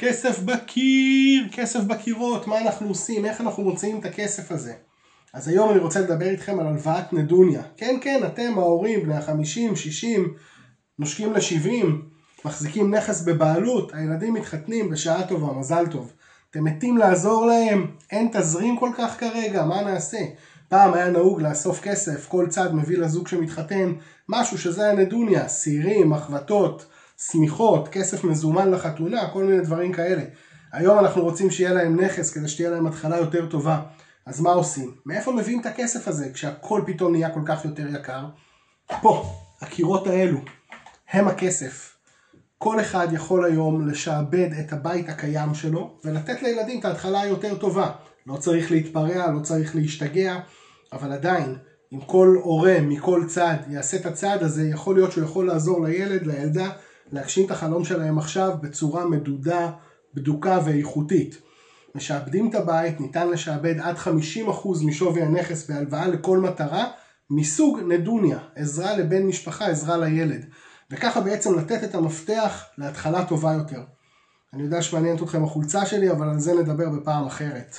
כסף בקיר, כסף בקירות, מה אנחנו עושים, איך אנחנו מוצאים את הכסף הזה. אז היום אני רוצה לדבר איתכם על הלוואת נדוניה. כן, אתם ההורים, בני ה-50, 60, נושקים ל-70, מחזיקים נכס בבעלות, הילדים מתחתנים בשעה טובה, מזל טוב. אתם מתים לעזור להם, אין תזרים כל כך כרגע, מה נעשה? פעם היה נהוג לאסוף כסף, כל צד מביא לזוג שמתחתן, משהו שזה הנדוניה, סירים, מחבטות, סמיכות, כסף מזומן לחתונה, כל מיני דברים כאלה. היום אנחנו רוצים שיהיה להם נכס כדי שתהיה להם התחלה יותר טובה. אז מה עושים? מאיפה מביאים את הכסף הזה כשהכל פתאום נהיה כל כך יותר יקר? פה, הקירות האלו, הם הכסף. כל אחד יכול היום לשעבד את הבית הקיים שלו ולתת לילדים את ההתחלה היותר טובה. לא צריך להתפרע, לא צריך להשתגע, אבל עדיין, אם כל הורה מכל צד יעשה את הצעד הזה, יכול להיות שהוא יכול לעזור לילד, לילדה, להגשים את החלום שלהם עכשיו בצורה מדודה, בדוקה ואיכותית. משעבדים את הבית, ניתן לשעבד עד 50% משווי הנכס בהלוואה לכל מטרה, מסוג נדוניה, עזרה לבן משפחה, עזרה לילד. וככה בעצם לתת את המפתח להתחלה טובה יותר. אני יודע שמעניינת אתכם החולצה שלי, אבל על זה נדבר בפעם אחרת.